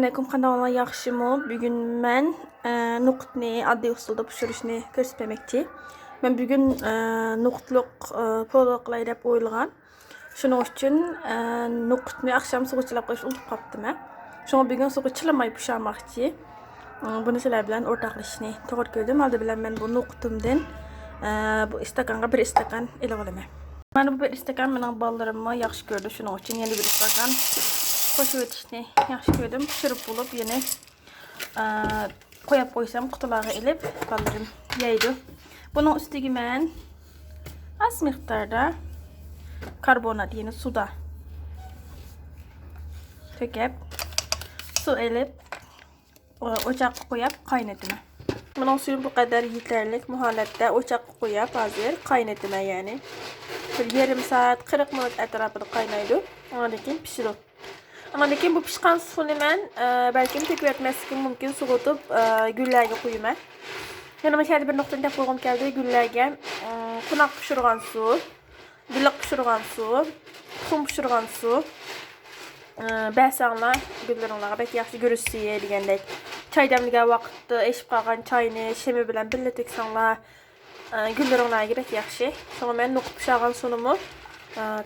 Aleyküm kanalına yaxşımı. Bugün mən noxudni adli usulda pişirishni göstərməkçi. Mən bugün noxudluq poloqlayıb oyulğan. Şunun üçün noxudni axşam suğa çılab qoyuş unutub qapdım. Şuna bugün suğa çılamay pişirməkçi. Bunu sizlər bilan ortaqlaşışni to'g'ri ko'rdim. Aldı bilan mən bu noxudumdan bu istakanğa bir istakan elib olaman. Mana bu bir istakan mənim ballarımı yaxşı gördü. Şunun üçün yeni bir istakan koşu ötüşni yaxşı gördüm. Pişirip bulup yine koyup koysam kutulara elip ballarım yeydi. Bunun üstüge mən az miktarda karbonat yine suda töküp su elip ocak koyup kaynatıma. Bunun suyu bu kadar yeterli muhalette ocak koyup hazır kaynatıma yani. Bir yarım saat 40 minut etrafında kaynaydı. Ondan sonra pişirip. Ama lakin bu pişkan suyunu mən belki tekrar etmezken mümkün soğutup güllerge koyuyorum. Yanıma şöyle bir noktada koyduğum geldi güllerge kunak pişirgan su, gülük pişirgan su, kum pişirgan su, bəsanla güllerinle belki yaxşı görürsüye degендek. Çay demliğe vaxtı eşip qalğan çayını şemi bilen birle teksanla güllerinle belki yaxşı. Sonra mən noxud pişirgan sunumu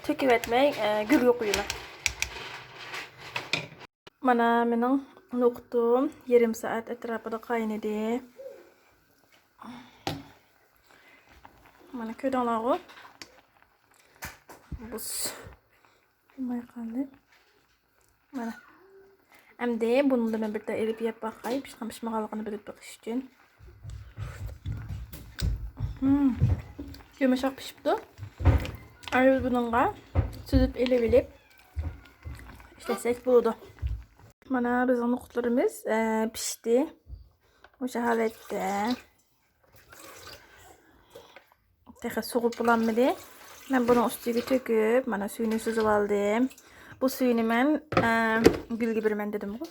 töküp etmey gülge koyuyorum. Mana mening noxudum yarım saat etrafında kaynadı. Mana ko'rdinglar. Buz. Bilmay qoldi. Mana. Endi buni da men bitta elib yeb baqay, pishqan-pishmaganligini bilib baqish uchun. Yumshoq pishibdi. Endi buningga suzib elib ishlasak bo'ladi. Mana bizning noxudlarimiz pişti. O'sha holatda. Texas soğuk bulanmadı. Ben bunu üstüge töküp mana suyunu süzüp aldım. Bu suyunu ben gülge birmen dedim bu.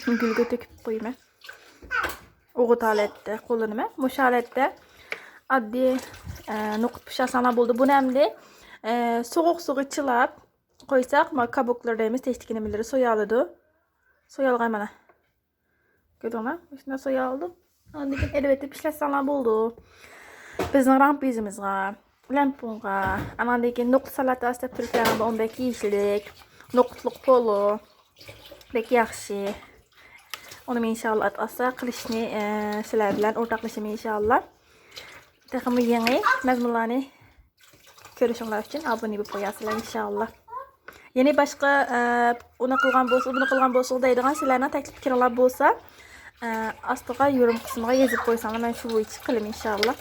Gülge töküp koyayım. Oğut holatda qo'llanma. Bu holatda adli noxud pişasana bo'ldi. Buni hamda soğuk suga chilab qo'ysak, mana kabuklarimiz teştikini soyaladı. Soyalgan mana. Gördüңләр? Şuna soyaldım. Ondan keyin elbette pişlasana bo'ldi. Bizning rampizimizga, lampunga, andan keyin noxud salatasi deb turganida 15 yeyishlik, noxudluq polo bek yaxshi. Onu inşallah atasa qilishni sizlar bilan o'rtoqlashim inşallah. Texmi yangi mazmunlarni ko'rishinglar uchun abone bo'lib qo'yasizlar inşallah. Yeni başka bunu qilgan bo'lsa deydigan sizlarning taklif fikirlar bo'lsa astiga yorum qismiga yozib qo'ysangiz men shu bo'yicha qilaman inşallah.